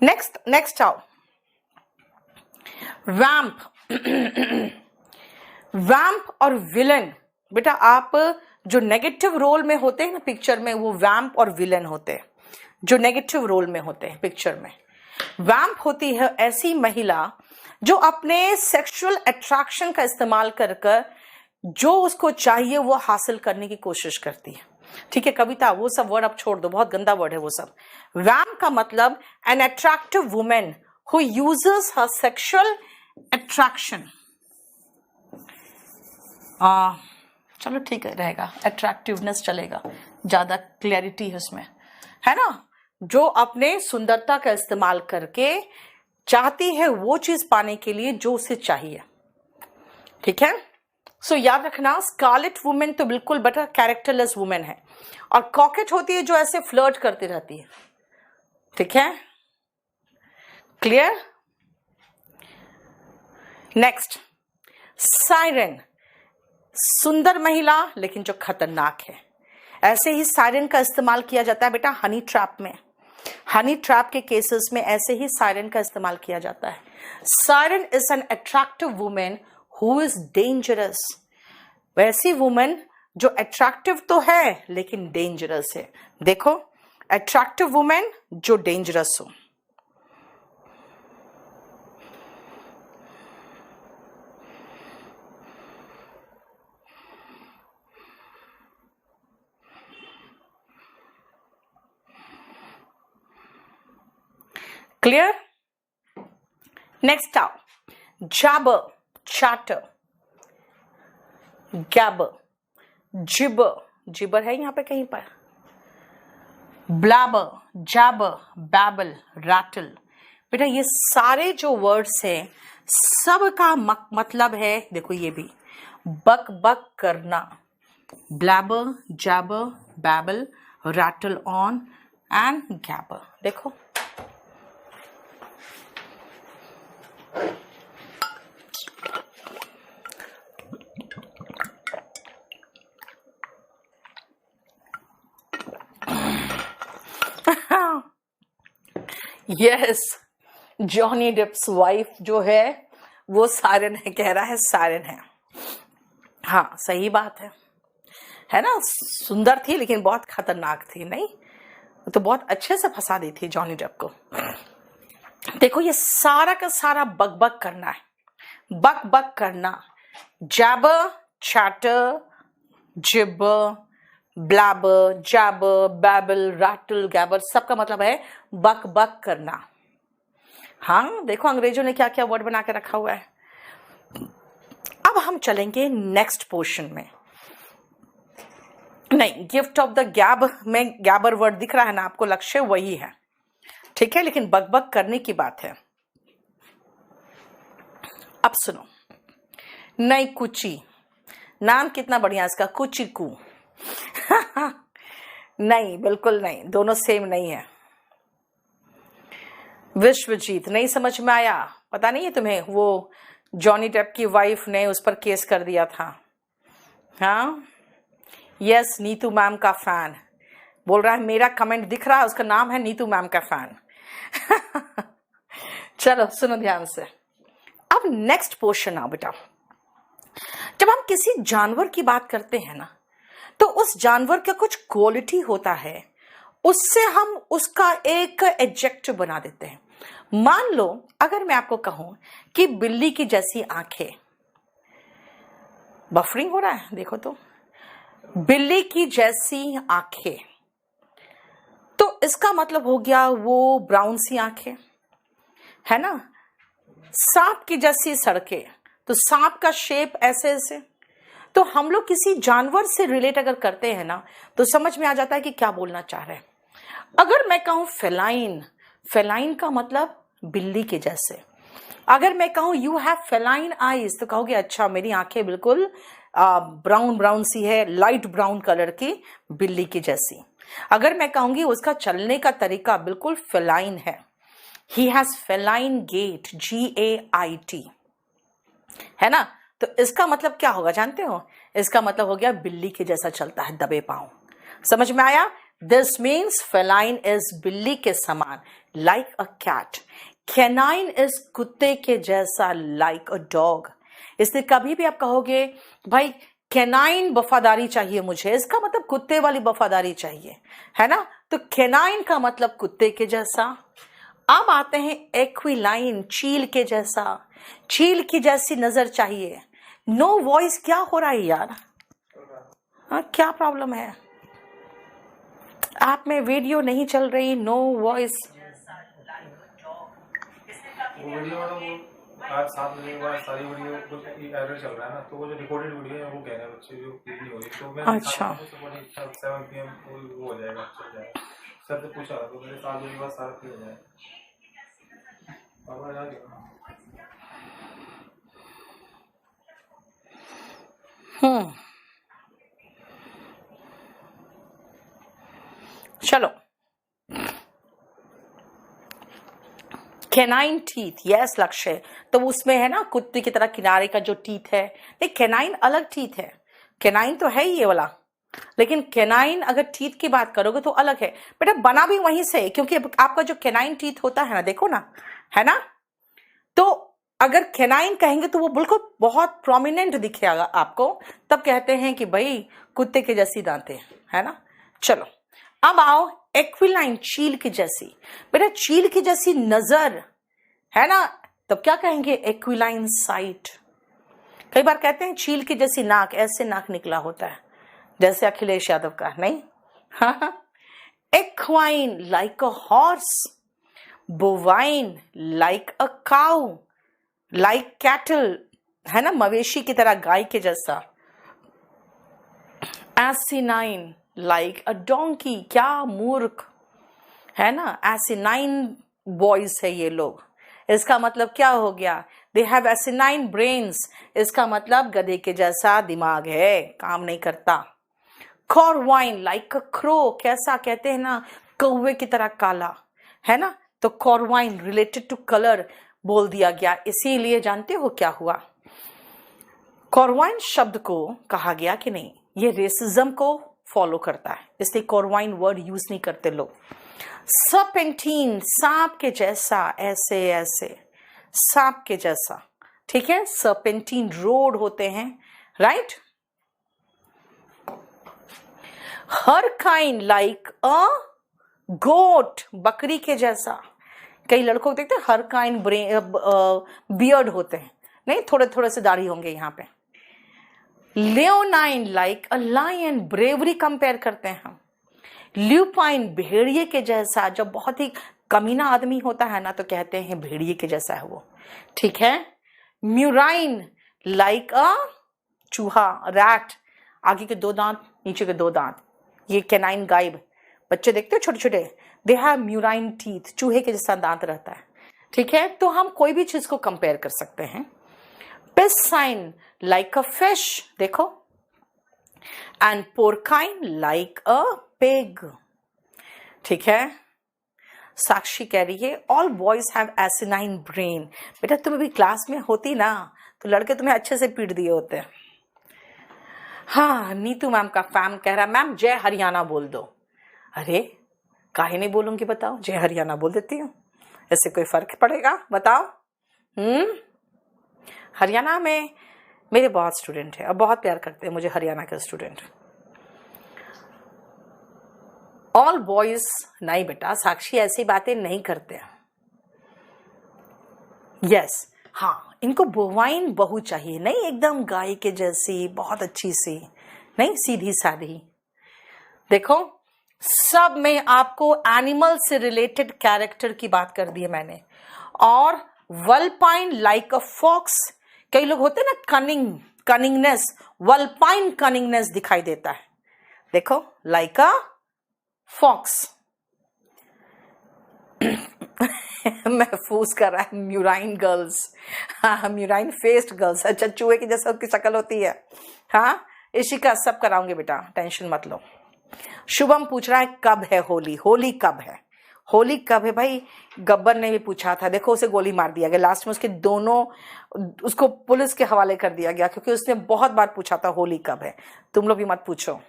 नेक्स्ट आओ, वैम्प। वैम्प और विलन बेटा, आप जो नेगेटिव रोल में होते हैं ना पिक्चर में, वो वैम्प और विलन होते हैं, जो नेगेटिव रोल में होते हैं पिक्चर में। वैम्प होती है ऐसी महिला जो अपने सेक्सुअल अट्रैक्शन का इस्तेमाल कर जो उसको चाहिए वो हासिल करने की कोशिश करती है। ठीक है कविता, वो सब वर्ड आप छोड़ दो, बहुत गंदा वर्ड है वो सब। वैम्प का मतलब an attractive women who uses her sexual attraction. चलो ठीक है रहेगा, अट्रैक्टिवनेस चलेगा, ज्यादा क्लैरिटी है उसमें, है ना, जो अपने सुंदरता का इस्तेमाल करके चाहती है वो चीज पाने के लिए जो उसे चाहिए। ठीक है, सो याद रखना, स्कारलेट वुमेन तो बिल्कुल बेटा कैरेक्टरलेस वुमेन है, और कॉकेट होती है जो ऐसे फ्लर्ट करती रहती है। ठीक है, क्लियर। नेक्स्ट, साइरन, सुंदर महिला लेकिन जो खतरनाक है। ऐसे ही साइरन का इस्तेमाल किया जाता है बेटा हनी ट्रैप में, हनी ट्रैप के केसेस में ऐसे ही साइरन का इस्तेमाल किया जाता है। Siren is an attractive women who is dangerous, वैसी वुमेन जो अट्रैक्टिव तो है लेकिन डेंजरस है। देखो, अट्रैक्टिव वुमेन जो डेंजरस हो। क्लियर? नेक्स्ट आओ, jabber, chatter, gabber, gibber, gibber है यहाँ पे कहीं पर, blabber, jabber, babble, rattle। बेटा ये सारे जो वर्ड्स हैं सब का मतलब है, देखो ये भी बक बक करना, blabber, jabber, babble, rattle on and gabber। देखो यस, जॉनी डेप्स वाइफ जो है वो सायरन है, कह रहा है सायरन है। हाँ सही बात है ना, सुंदर थी लेकिन बहुत खतरनाक थी, नहीं तो बहुत अच्छे से फंसा दी थी जॉनी डेप को। देखो ये सारा का सारा बक बक करना है, बक बक करना, jabber, chatter, jibber, blabber, jabber, babble, rattle, gabber, सबका मतलब है बक बक करना। हाँ देखो अंग्रेजों ने क्या क्या वर्ड बना के रखा हुआ है। अब हम चलेंगे नेक्स्ट पोर्शन में। नहीं, गिफ्ट ऑफ द गैब में गैबर वर्ड दिख रहा है ना आपको, लक्ष्य वही है, ठीक है, लेकिन बक बक करने की बात है। अब सुनो, नई कुची, नाम कितना बढ़िया इसका, कुची कू। नहीं बिल्कुल नहीं, दोनों सेम नहीं है। विश्वजीत, नहीं समझ में आया, पता नहीं है तुम्हें, वो जॉनी डेप की वाइफ ने उस पर केस कर दिया था। हाँ यस, नीतू मैम का फैन बोल रहा है, मेरा कमेंट दिख रहा है, उसका नाम है नीतू मैम का फैन। चलो सुनो ध्यान से, अब नेक्स्ट पोर्शन आओ बेटा। जब हम किसी जानवर की बात करते हैं ना तो उस जानवर का कुछ क्वालिटी होता है, उससे हम उसका एक एडजेक्टिव बना देते हैं। मान लो अगर मैं आपको कहूं कि बिल्ली की जैसी आंखें, बफरिंग हो रहा है देखो तो, बिल्ली की जैसी आंखें, तो इसका मतलब हो गया वो ब्राउन सी आंखें है ना। सांप की जैसी सड़कें, तो सांप का शेप ऐसे ऐसे। तो हम लोग किसी जानवर से रिलेट अगर करते हैं ना तो समझ में आ जाता है कि क्या बोलना चाह रहे हैं। अगर मैं कहूं फेलाइन, फेलाइन का मतलब बिल्ली के जैसे। अगर मैं कहूं यू हैव फेलाइन आईज, तो कहोगे अच्छा मेरी आंखें बिल्कुल ब्राउन ब्राउन सी है, लाइट ब्राउन कलर की, बिल्ली की जैसी। अगर मैं कहूंगी उसका चलने का तरीका बिल्कुल फेलाइन है, he has feline gait, GAIT, है ना। तो इसका मतलब क्या होगा जानते हो, इसका मतलब हो गया बिल्ली के जैसा चलता है, दबे पांव। समझ में आया? दिस मीन्स फेलाइन इज बिल्ली के समान, like a cat. Canine is कुत्ते के जैसा, लाइक अ डॉग। इसलिए कभी भी आप कहोगे भाई कैनाइन वफादारी चाहिए मुझे, इसका मतलब कुत्ते वाली वफादारी चाहिए, है ना। तो कैनाइन का मतलब कुत्ते के जैसा। अब आते हैं एक्विलाइन, चील के जैसा, चील की जैसी नजर चाहिए। नो वॉइस, क्या हो रहा है यार, हाँ क्या प्रॉब्लम है? आप में वीडियो नहीं चल रही, नो वॉइस। वीडियो आज 7 बजे के बाद सारी वीडियो कुछ एरर चल रहा है ना, तो वो जो रिकॉर्डेड वीडियो है वो कह रहे हैं बच्चे जो नहीं हो रही, तो मैं अच्छा 7 PM वो हो जाएगा, चल जाएगा। सर से पूछा तो मेरे 7 बजे के बाद सारा फ्री हो जाएगा। पापा जा गया। चलो, कैनाइन टीथ, यस लक्ष्य, तो उसमें है ना कुत्ते की तरह किनारे का जो टीथ है, नहीं कैनाइन अलग टीथ है, कैनाइन तो है ही ये वाला, लेकिन कैनाइन अगर टीथ की बात करोगे तो अलग है बेटा, बना भी वहीं से, क्योंकि आपका जो कैनाइन टीथ होता है ना, देखो ना, है ना, तो अगर कैनाइन कहेंगे तो वो बिल्कुल बहुत प्रोमिनेंट दिखेगा आपको, तब कहते हैं कि भाई कुत्ते के जैसी दांतें, है ना। चलो अब आओ एक्विलाइन, चील की जैसी। बेटा चील की जैसी नजर, है ना, तब क्या कहेंगे, एक्विलाइन साइट। कई बार कहते हैं चील की जैसी नाक, ऐसे नाक निकला होता है जैसे अखिलेश यादव का, नहीं। हाँ, equine, like a horse, bovine like a cow, like cattle, है ना, मवेशी की तरह, गाय के जैसा। एसिनाइन लाइक अ डोंकी, क्या मूर्ख, है ना, एसिनाइन बॉयज है ये लोग। इसका मतलब क्या हो गया, दे हैव एसिनाइन ब्रेन्स, इसका मतलब गधे के जैसा दिमाग है, काम नहीं करता। कॉर्वाइन लाइक अ क्रो, कैसा, कहते हैं ना कौवे की तरह काला, है ना, तो कॉर्वाइन रिलेटेड टू कलर बोल दिया गया। इसीलिए जानते हो क्या हुआ, कॉर्वाइन शब्द को कहा गया कि नहीं, ये रेसिज्म को फॉलो करता है, इसलिए कॉर्वाइन वर्ड यूज नहीं करते लोग। सर्पेंटीन, सांप के जैसा, ऐसे ऐसे सांप के जैसा, ठीक है, सर्पेंटीन रोड होते हैं, राइट। हरकाइन लाइक अ गोट, बकरी के जैसा। कई लड़कों को देखते हैं हरकाइन बियर्ड होते हैं, नहीं, थोड़े थोड़े से दाढ़ी होंगे यहाँ पे। Leonine like a lion, bravery compare करते हैं हम। ल्यूपाइन, भेड़िए के जैसा, जब बहुत ही कमीना आदमी होता है ना तो कहते हैं भेड़िए के जैसा है वो, ठीक है। म्यूराइन लाइक अ चूहा, रैट, आगे के 2 दांत, नीचे के 2 दांत, ये कैनाइन गाय, बच्चे देखते हो छोटे छोटे, दे हैव म्यूराइन टीथ, चूहे के जैसा दांत रहता है, ठीक है। तो हम कोई भी चीज को कंपेयर कर सकते हैं। पिस्साइन लाइक अ फिश, देखो, एंड पोर्काइन लाइक अ पिग, ठीक है। साक्षी कह रही है ऑल बॉयज हैव एसिनाइन ब्रेन। बेटा तुम अभी क्लास में होती ना तो लड़के तुम्हें अच्छे से पीट दिए होते। हाँ, नीतू मैम का फैम कह रहा मैम जय हरियाणा बोल दो। अरे काहे नहीं बोलूंगी, बताओ, जय हरियाणा बोल देती हूँ, इससे कोई फर्क पड़ेगा, बताओ। हरियाणा में मेरे बहुत स्टूडेंट हैं और बहुत प्यार करते हैं मुझे हरियाणा के स्टूडेंट। ऑल बॉयज नहीं बेटा, साक्षी ऐसी बातें नहीं करते। यस, हाँ, इनको बोवाइन बहू चाहिए, नहीं एकदम गाय के जैसी, बहुत अच्छी सी, नहीं सीधी सादी। देखो सब में आपको एनिमल से रिलेटेड कैरेक्टर की बात कर दी है मैंने। और वल्पाइन लाइक अ फॉक्स, कई लोग होते हैं ना कनिंगनेस, वल्पाइन कनिंगनेस दिखाई देता है, देखो लाइक अ फॉक्स। महफूज कर रहा है म्यूराइन गर्ल्स, हाँ म्यूराइन फेस्ड गर्ल्स, अच्छा चूहे की जैसा उसकी शक्ल होती है। हाँ इशिका सब कराऊंगे बेटा, टेंशन मत लो। शुभम पूछ रहा है कब है होली, होली कब है, होली कब है भाई। गब्बर ने भी पूछा था, देखो उसे गोली मार दिया गया लास्ट में, उसके दोनों, उसको पुलिस के हवाले कर दिया गया क्योंकि उसने बहुत बार पूछा था होली कब है। तुम लोग भी मत पूछो।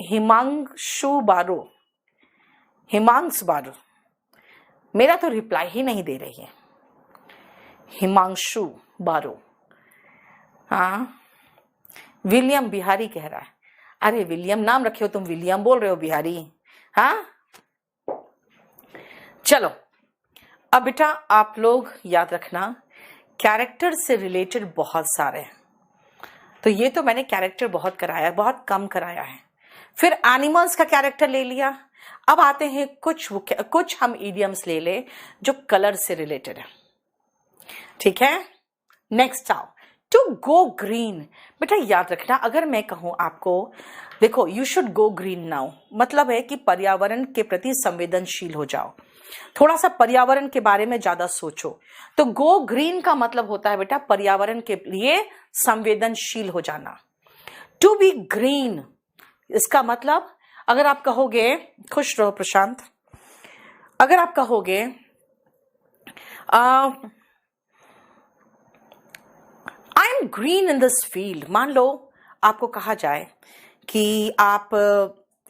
हिमांशु बारो, मेरा तो रिप्लाई ही नहीं दे रही है। हिमांशु बारो, हाँ। विलियम बिहारी कह रहा है, अरे विलियम नाम रखे हो तुम, विलियम बोल रहे हो बिहारी, हाँ। चलो अब बेटा आप लोग याद रखना, कैरेक्टर से रिलेटेड बहुत सारे हैं, तो ये तो मैंने कैरेक्टर बहुत कराया, बहुत कम कराया है। फिर एनिमल्स का कैरेक्टर ले लिया। अब आते हैं कुछ हम इडियम्स ले ले जो कलर से रिलेटेड है, ठीक है। नेक्स्ट आओ, टू गो ग्रीन। बेटा याद रखना, अगर मैं कहूं आपको, देखो you should go green now, मतलब है कि पर्यावरण के प्रति संवेदनशील हो जाओ, थोड़ा सा पर्यावरण के बारे में ज्यादा सोचो। तो गो ग्रीन का मतलब होता है बेटा पर्यावरण के लिए संवेदनशील हो जाना। टू बी ग्रीन, इसका मतलब अगर आप कहोगे, खुश रहो प्रशांत, अगर आप कहोगे I am green in this field, मान लो आपको कहा जाए कि आप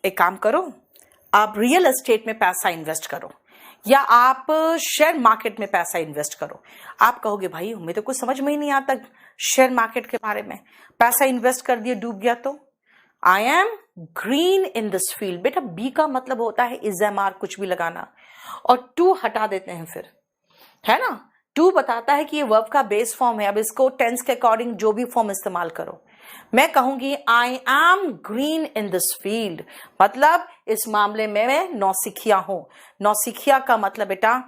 एक काम करो, आप रियल एस्टेट में पैसा इन्वेस्ट करो या आप शेयर मार्केट में पैसा इन्वेस्ट करो। आप कहोगे भाई हमें तो कुछ समझ में ही नहीं आता शेयर मार्केट के बारे में, पैसा इन्वेस्ट कर दिया डूब गया तो। I am green in this field, बेटा बी का मतलब होता है इज़-एम-आर कुछ भी लगाना, और टू हटा देते हैं फिर, है ना। टू बताता है कि ये वर्ब का बेस फॉर्म है, अब इसको टेंस के अकॉर्डिंग जो भी फॉर्म इस्तेमाल करो। मैं कहूंगी I am green in this field, मतलब इस मामले में मैं नौसिखिया हूं। नौसिखिया का मतलब बेटा,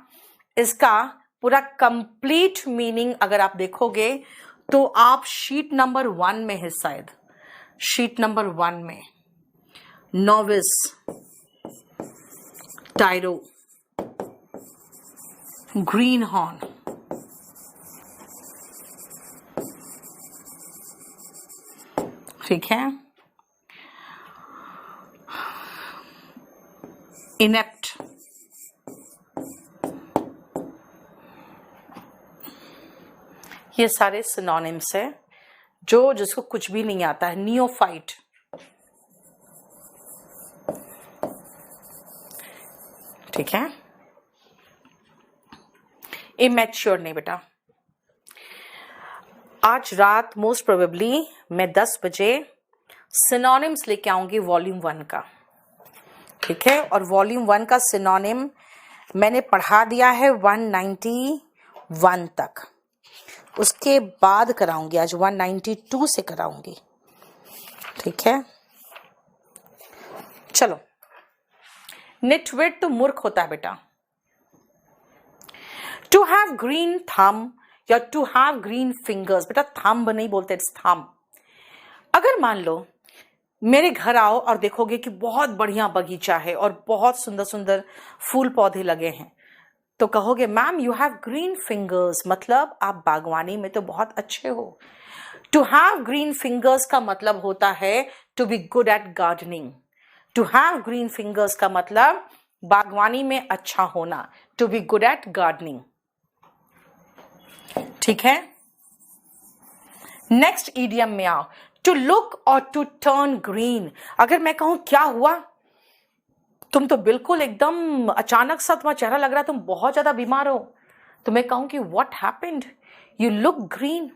इसका पूरा कंप्लीट मीनिंग अगर आप देखोगे तो आप शीट नंबर 1 में है, शायद शीट नंबर 1 में, नोविस टायरो ग्रीन हॉर्न, ठीक है, इनेप्ट, ये सारे सिनोनिम्स है जो जिसको कुछ भी नहीं आता है। नियोफाइट, ठीक है, इमेच्योर नहीं बेटा। आज रात मोस्ट प्रोबेबली मैं 10 बजे सिनोनिम्स लेके आऊंगी वॉल्यूम 1 का, ठीक है, और वॉल्यूम 1 का सिनोनिम मैंने पढ़ा दिया है 191 तक, उसके बाद कराऊंगी, आज 192 से कराऊंगी, ठीक है। चलो, निटविट तो मूर्ख होता है बेटा। टू हैव ग्रीन थंब या टू हैव ग्रीन फिंगर्स, बेटा थंब नहीं बोलते, इट्स थंब। अगर मान लो मेरे घर आओ और देखोगे कि बहुत बढ़िया बगीचा है और बहुत सुंदर सुंदर फूल पौधे लगे हैं, तो कहोगे ma'am you have green fingers, मतलब आप बागवानी में तो बहुत अच्छे हो। टू हैव ग्रीन फिंगर्स का मतलब होता है to be good at gardening. To have green fingers का मतलब बागवानी में अच्छा होना, to be good at gardening, ठीक है। नेक्स्ट ईडियम में आओ, टू लुक और टू टर्न ग्रीन। अगर मैं कहूं क्या हुआ, तुम तो बिल्कुल एकदम अचानक सा तुम्हारा चेहरा लग रहा है, तुम बहुत ज्यादा बीमार हो, तो मैं कहूं कि what happened, you look green.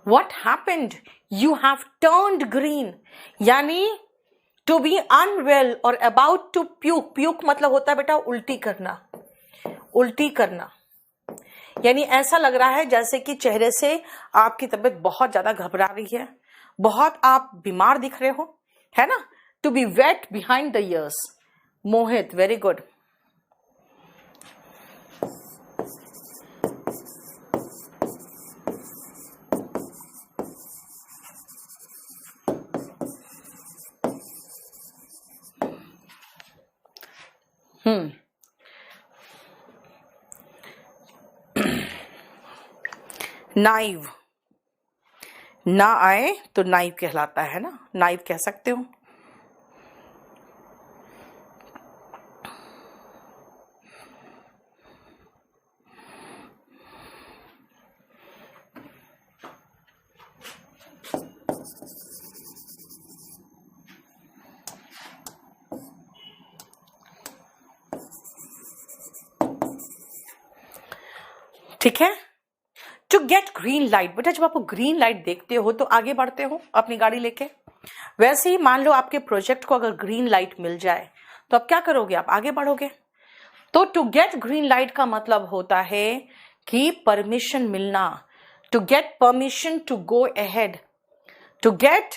What happened, you have turned green. यानी टू बी अनवेल और अबाउट टू प्यूक, प्यूक मतलब होता है बेटा उल्टी करना, उल्टी करना, यानी ऐसा लग रहा है जैसे कि चेहरे से आपकी तबीयत बहुत ज्यादा घबरा रही है, बहुत आप बीमार दिख रहे हो, है ना। To be wet behind the ears. Mohit, very good. Naive, ना आए तो नाइव कहलाता है ना, नाइव कह सकते हो। ठीक है। टू गेट ग्रीन लाइट, बेटा जब आप ग्रीन लाइट देखते हो तो आगे बढ़ते हो अपनी गाड़ी लेके। वैसे ही मान लो आपके प्रोजेक्ट को अगर ग्रीन लाइट मिल जाए तो आप क्या करोगे, आप आगे बढ़ोगे। तो टू गेट ग्रीन लाइट का मतलब होता है कि परमिशन मिलना, to get permission to go ahead. To get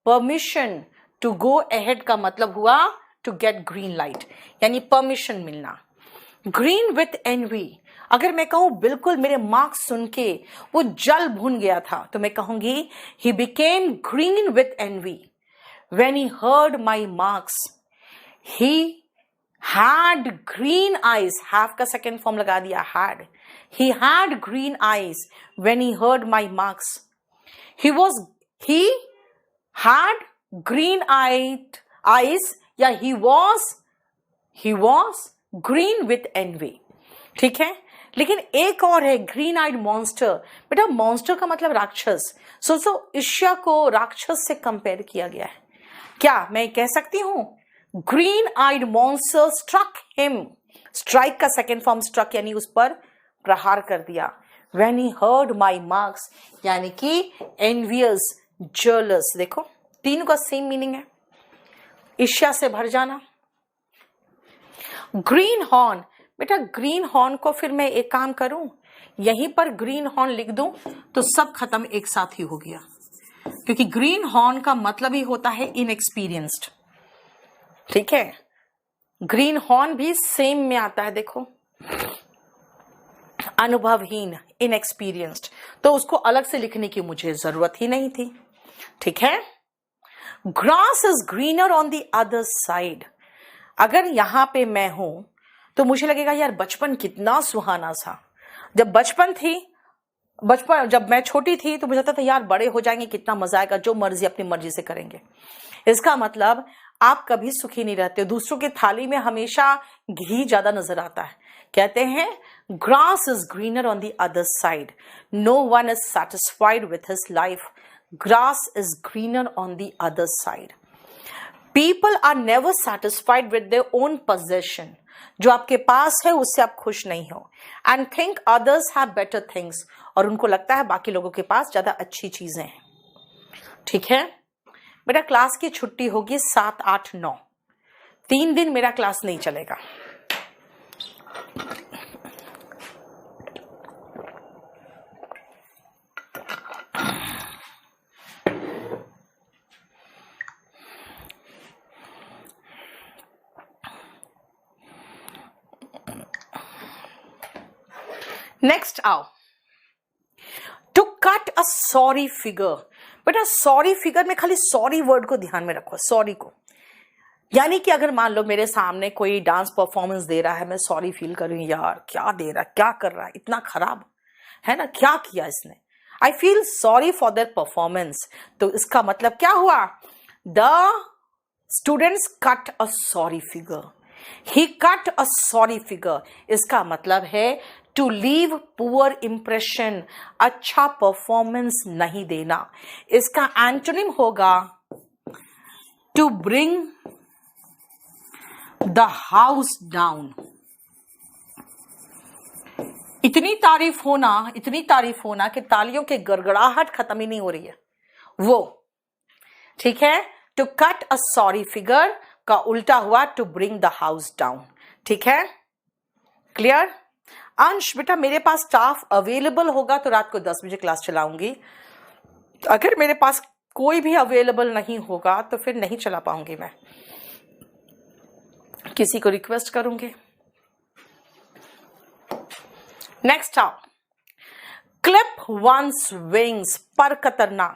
permission to go ahead का मतलब हुआ टू गेट ग्रीन लाइट, यानी परमिशन मिलना। ग्रीन विथ एनवी, अगर मैं कहूं बिल्कुल मेरे मार्क्स सुन के वो जल भुन गया था, तो मैं कहूंगी he became green with envy when he heard my marks. He had green eyes, have का सेकेंड फॉर्म लगा दिया had. He had green eyes when he heard my marks. He had green eyes या he was green with envy, ठीक है। लेकिन एक और है ग्रीन आइड मॉन्स्टर। बेटा मॉन्स्टर का मतलब राक्षस, सोचो ईर्ष्या को राक्षस से कंपेयर किया गया है। क्या मैं कह सकती हूं green eyed monster struck him, strike का सेकेंड फॉर्म स्ट्रक यानी उस पर प्रहार कर दिया। When he heard my marks यानी कि एनवियस, जेलस, देखो तीनों का सेम मीनिंग है, ईर्ष्या से भर जाना। ग्रीन हॉर्न, बेटा ग्रीन हॉर्न को फिर मैं एक काम करूं, यहीं पर ग्रीन हॉर्न लिख दूं तो सब खत्म एक साथ ही हो गया। क्योंकि ग्रीन हॉर्न का मतलब ही होता है इनएक्सपीरियंस्ड। ठीक है, ग्रीन हॉर्न भी सेम में आता है, देखो, अनुभवहीन, इनएक्सपीरियंस्ड, तो उसको अलग से लिखने की मुझे जरूरत ही नहीं थी। ठीक है, grass is greener on the other side. अगर यहां पे मैं हूं तो मुझे लगेगा यार बचपन कितना सुहाना था। जब मैं छोटी थी तो मुझे लगता था यार बड़े हो जाएंगे कितना मजा आएगा, जो मर्जी अपनी मर्जी से करेंगे। इसका मतलब आप कभी सुखी नहीं रहते, दूसरों की थाली में हमेशा घी ज्यादा नजर आता है। कहते हैं grass is greener on the other side, no one is satisfied with his life, grass is greener on the other side. People are never satisfied with their own possession, जो आपके पास है उससे आप खुश नहीं हो, and think others have better things, और उनको लगता है बाकी लोगों के पास ज्यादा अच्छी चीजें हैं। ठीक है बेटा, क्लास की छुट्टी होगी 7, 8, 9, 3 दिन मेरा क्लास नहीं चलेगा। नेक्स्ट आओ, to cut a sorry figure. बेटा सॉरी फिगर में खाली सॉरी वर्ड को ध्यान में रखो, सॉरी को, यानी कि अगर मान लो मेरे सामने कोई डांस परफॉर्मेंस दे रहा है, मैं सॉरी फील कर रही हूं, यार क्या दे रहा है, क्या कर रहा है, इतना खराब है ना, क्या किया इसने, I feel sorry for their performance. तो इसका मतलब क्या हुआ, the students cut a sorry figure, he cut a sorry figure. इसका मतलब है टू लीव पुअर इंप्रेशन, अच्छा परफॉर्मेंस नहीं देना। इसका एंटोनिम होगा to bring the house down. इतनी तारीफ होना कि तालियों की गड़गड़ाहट खत्म ही नहीं हो रही है वो। ठीक है, to cut a sorry figure का उल्टा हुआ to bring the house down. ठीक है, क्लियर। अंश बेटा मेरे पास स्टाफ अवेलेबल होगा तो रात को 10 बजे क्लास चलाऊंगी, अगर मेरे पास कोई भी अवेलेबल नहीं होगा तो फिर नहीं चला पाऊंगी, मैं किसी को रिक्वेस्ट करूंगी। नेक्स्ट आओ, क्लिप वंस विंग्स, पर कतरना।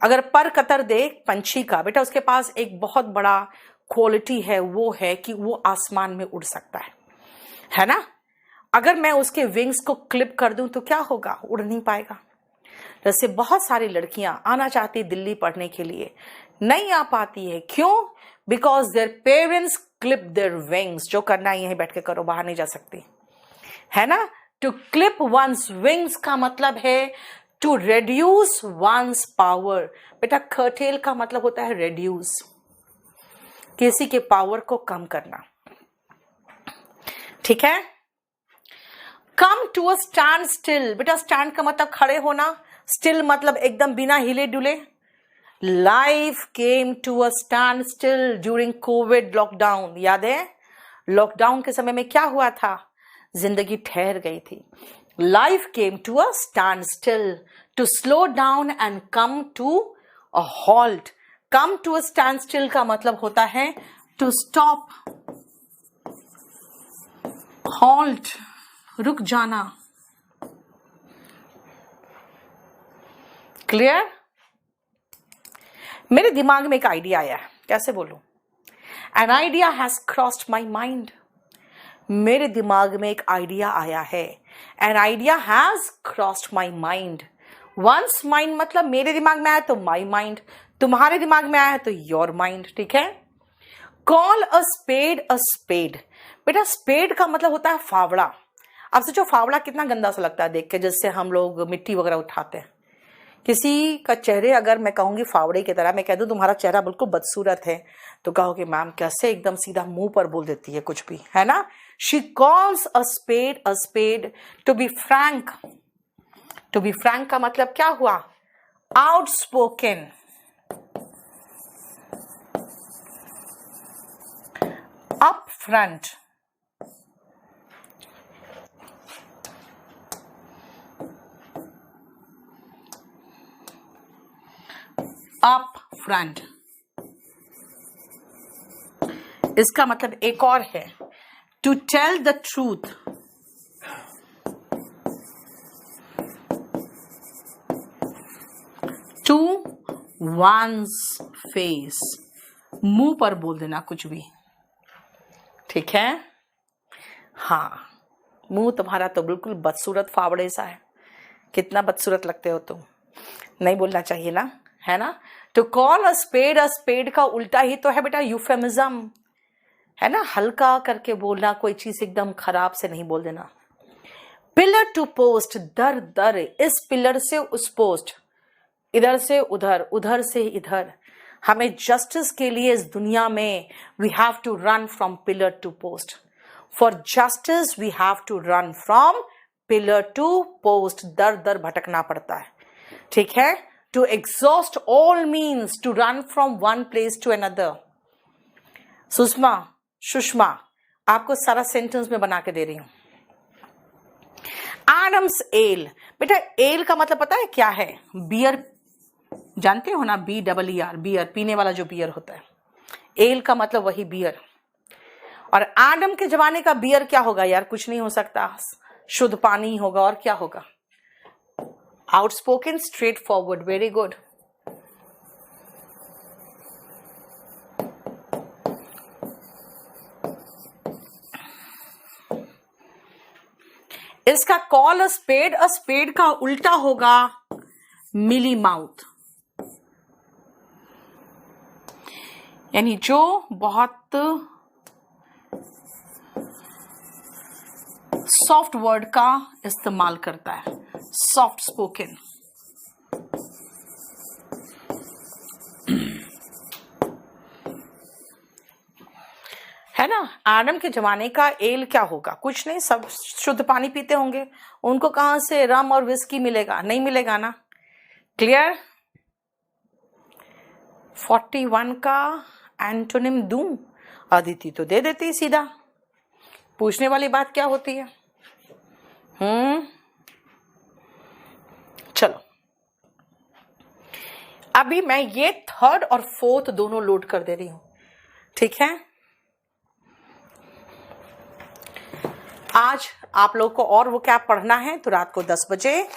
अगर पर कतर दे पंछी का, बेटा उसके पास एक बहुत बड़ा क्वालिटी है, वो है कि वो आसमान में उड़ सकता है ना। अगर मैं उसके विंग्स को क्लिप कर दूं तो क्या होगा, उड़ नहीं पाएगा। जैसे बहुत सारी लड़कियां आना चाहती दिल्ली पढ़ने के लिए, नहीं आ पाती है, क्यों, because their parents clip their wings. जो करना है यहीं बैठ के करो, बाहर नहीं जा सकती, है ना। टू क्लिप वंस विंग्स का मतलब है टू रेड्यूस वंस पावर। बेटा कर्टेल का मतलब होता है रेड्यूस, किसी के पावर को कम करना। ठीक है, come to a stand still. बेटा स्टैंड का मतलब खड़े होना, स्टिल मतलब एकदम बिना हिले डुले। Life came to a stand still during Covid lockdown. याद है लॉकडाउन के समय में क्या हुआ था, जिंदगी ठहर गई थी। Life came to a stand still, to slow down and come to a halt. Come to a stand still का मतलब होता है टू स्टॉप, हॉल्ट रुक जाना। क्लियर। मेरे दिमाग में एक आइडिया आया, कैसे बोलूं, an idea has crossed my mind. मेरे दिमाग में एक आइडिया आया है, an idea has crossed my mind. Once mind मतलब मेरे दिमाग में आया तो माई माइंड, तुम्हारे दिमाग में आया तो योर माइंड। ठीक है, कॉल अ स्पेड। बेटा स्पेड का मतलब होता है फावड़ा। अब सोचो फावड़ा कितना गंदा सा लगता है देख के, जिससे हम लोग मिट्टी वगैरह उठाते हैं। किसी का चेहरे अगर मैं कहूंगी फावड़े की तरह, मैं कह दूं तुम्हारा चेहरा बिल्कुल बदसूरत है, तो कहोगे मैम कैसे एकदम सीधा मुंह पर बोल देती है कुछ भी, है ना। She calls a spade to be frank. To be frank का मतलब क्या हुआ, outspoken, upfront. Upfront. इसका मतलब एक और है, to tell the truth. To one's face, मुंह पर बोल देना कुछ भी, ठीक है। हाँ, मुंह तुम्हारा तो बिल्कुल बदसूरत फावड़े सा है, कितना बदसूरत लगते हो तुम, नहीं बोलना चाहिए ना, है ना। टू कॉल अ स्पेड का उल्टा ही तो है बेटा यूफेमिज्म, है ना, हल्का करके बोलना, कोई चीज एकदम खराब से नहीं बोल देना। पिलर टू पोस्ट, दर दर, इस पिलर से उस पोस्ट, इधर से उधर, उधर से इधर। हमें जस्टिस के लिए इस दुनिया में we have to run from pillar to post. For justice we have to run from pillar to post, दर दर भटकना पड़ता है, ठीक है। To exhaust all means to run from one place to another. Sushma आपको सारा सेंटेंस में बना के दे रही हूं। एडम्स एल, बेटा एल का मतलब पता है क्या है? बियर, जानते हो ना, BEER, बियर, पीने वाला जो बियर होता है। एल का मतलब वही बियर। और एडम के जमाने का बियर क्या होगा यार? कुछ नहीं हो सकता, शुद्ध पानी होगा, और क्या होगा? Outspoken, straight forward, very good. इसका कॉल अ स्पेड का उल्टा होगा मिली माउथ, यानी जो बहुत सॉफ्ट वर्ड का इस्तेमाल करता है, सॉफ्ट स्पोकन। है ना। आदम के जमाने का एल क्या होगा? कुछ नहीं, सब शुद्ध पानी पीते होंगे, उनको कहां से रम और विस्की मिलेगा? नहीं मिलेगा ना। क्लियर। 41 का एंटोनिम दूं? अदिति तो दे देती सीधा, पूछने वाली बात क्या होती है? चलो, अभी मैं ये थर्ड और फोर्थ दोनों लोड कर दे रही हूं, ठीक है। आज आप लोग को और वो क्या पढ़ना है तो रात को 10 बजे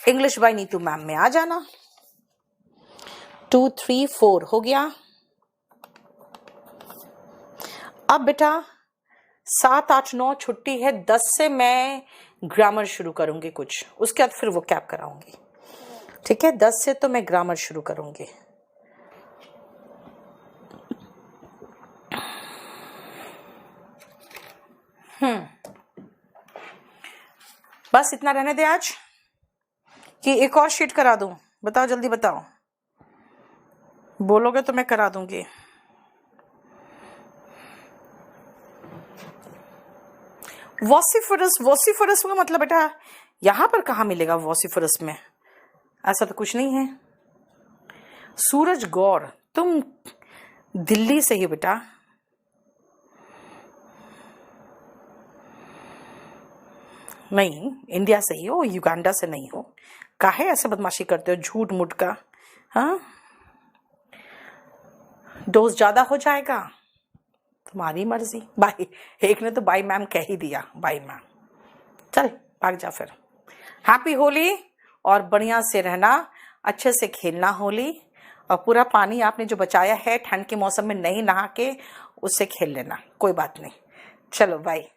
इंग्लिश बाय नीतू मैम में आ जाना। 2, 3, 4 हो गया। अब बेटा 7, 8, 9 छुट्टी है, 10 से मैं ग्रामर शुरू करूंगी कुछ, उसके बाद फिर वो कैप कराऊंगी, ठीक है। 10 से तो मैं ग्रामर शुरू करूंगी। बस इतना रहने दे आज, कि एक और शीट करा दूं? बताओ, जल्दी बताओ, बोलोगे तो मैं करा दूंगी। वॉसिफरस का मतलब बेटा यहां पर कहां मिलेगा? वॉसिफरस में ऐसा तो कुछ नहीं है। सूरज गौर, तुम दिल्ली से ही बेटा? नहीं, इंडिया से ही हो, युगांडा से नहीं हो। काहे ऐसे बदमाशी करते हो, झूठ मूठ का? हाँ, डोज ज्यादा हो जाएगा, तुम्हारी मर्जी। बाय, एक ने तो बाय मैम कह ही दिया, बाय मैम। चल भाग जा फिर। हैप्पी होली, और बढ़िया से रहना, अच्छे से खेलना होली, और पूरा पानी आपने जो बचाया है ठंड के मौसम में नहीं नहा के, उससे खेल लेना, कोई बात नहीं। चलो बाय।